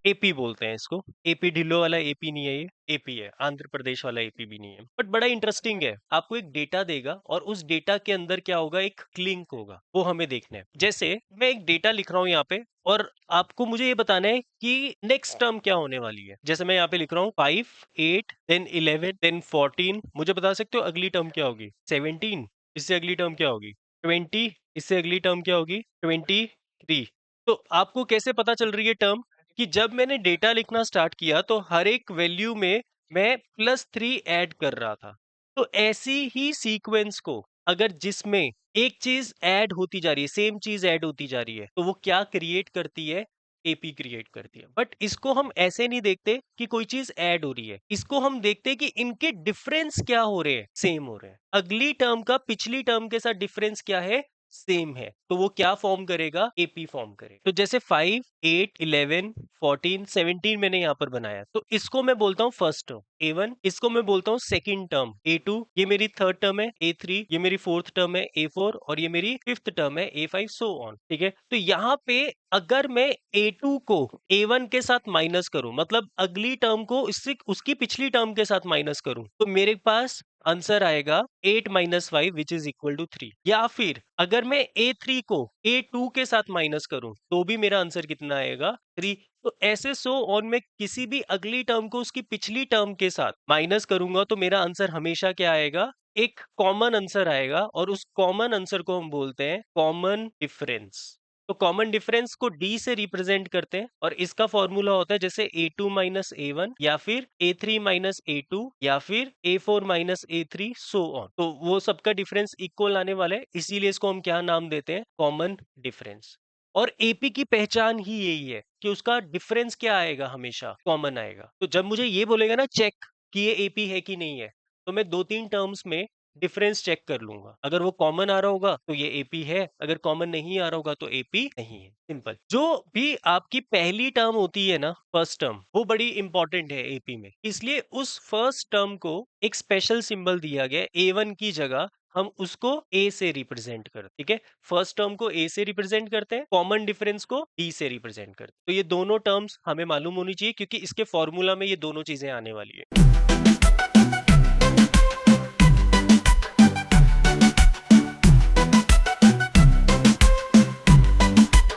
AP बोलते हैं इसको। एपी ढिल्लो वाला एपी नहीं है, ये एपी है। आंध्र प्रदेश वाला एपी भी नहीं है, बट बड़ा इंटरेस्टिंग है। आपको एक डेटा देगा और उस डेटा के अंदर क्या होगा, एक लिंक होगा, वो हमें देखना है। जैसे मैं एक डेटा लिख रहा हूँ यहाँ पे और आपको मुझे ये बताना है कि नेक्स्ट टर्म क्या होने वाली है। जैसे मैं यहाँ पे लिख रहा हूँ 5, 8, देन 11, देन 14। मुझे बता सकते हो अगली टर्म क्या होगी? 17। इससे अगली टर्म क्या होगी? 20। इससे अगली टर्म क्या होगी? 23। तो आपको कैसे पता चल रही है टर्म? कि जब मैंने डेटा लिखना स्टार्ट किया तो हर एक वैल्यू में मैं +3 ऐड कर रहा था। तो ऐसी ही सीक्वेंस को अगर जिसमें एक चीज ऐड होती जा रही है, सेम चीज ऐड होती जा रही है, तो वो क्या क्रिएट करती है? एपी क्रिएट करती है। बट इसको हम ऐसे नहीं देखते कि कोई चीज ऐड हो रही है, इसको हम देखते हैं कि इनके डिफरेंस क्या हो रहे हैं, सेम हो रहे हैं। अगली टर्म का पिछली टर्म के साथ डिफरेंस क्या है? सेम है। तो वो क्या फॉर्म करेगा? एपी फॉर्म करेगा। तो जैसे 5, 8, 11, 14, 17 मैंने यहाँ पर बनाया, तो इसको मैं बोलता हूँ फर्स्ट टर्म A1, इसको मैं बोलता हूँ सेकंड टर्म A2, ये मेरी थर्ड टर्म है A3, ये मेरी फोर्थ टर्म है A4 और ये मेरी फिफ्थ टर्म है A5, सो ऑन। ठीक है, तो यहाँ पे अगर मैं A2 को A1 के साथ माइनस करूं, मतलब अगली टर्म को इससे उसकी पिछली टर्म के साथ माइनस करूं, तो मेरे पास आंसर आएगा 8 - 5 विच इज इक्वल टू 3। या फिर अगर मैं A3 को A2 के साथ माइनस करूं, तो भी मेरा आंसर कितना आएगा? 3। तो ऐसे सो ऑन में किसी भी अगली टर्म को उसकी पिछली टर्म के साथ माइनस करूंगा तो मेरा आंसर हमेशा क्या आएगा? एक कॉमन आंसर आएगा और उस कॉमन आंसर को हम बोलते हैं कॉमन डिफरेंस। तो कॉमन डिफरेंस को डी से रिप्रेजेंट करते हैं और इसका फॉर्मूला होता है जैसे A2 - A1 या फिर A3 - A2 या फिर A4 - A3, सो ऑन। तो वो सबका डिफरेंस इक्वल आने वाला है, इसीलिए इसको हम क्या नाम देते हैं? Common difference. और एपी की पहचान ही यही है कि उसका डिफरेंस क्या आएगा? हमेशा कॉमन आएगा। तो जब मुझे ये बोलेगा ना चेक कि ये एपी है कि नहीं है, तो मैं 2-3 टर्म्स में डिफरेंस चेक कर लूंगा। अगर वो कॉमन आ रहा होगा तो ये एपी है, अगर कॉमन नहीं आ रहा होगा तो एपी नहीं है। सिंपल। जो भी आपकी पहली टर्म होती है ना, फर्स्ट टर्म, वो बड़ी इंपॉर्टेंट है एपी में। इसलिए उस फर्स्ट टर्म को एक स्पेशल सिंबल दिया गया A1 की जगह, हम उसको ए से रिप्रेजेंट करते। ठीक है, फर्स्ट टर्म को ए से रिप्रेजेंट करते हैं, कॉमन डिफरेंस को डी से रिप्रेजेंट करते हैं। तो ये दोनों टर्म्स हमें मालूम होनी चाहिए क्योंकि इसके फॉर्मूला में ये दोनों चीजें आने वाली है।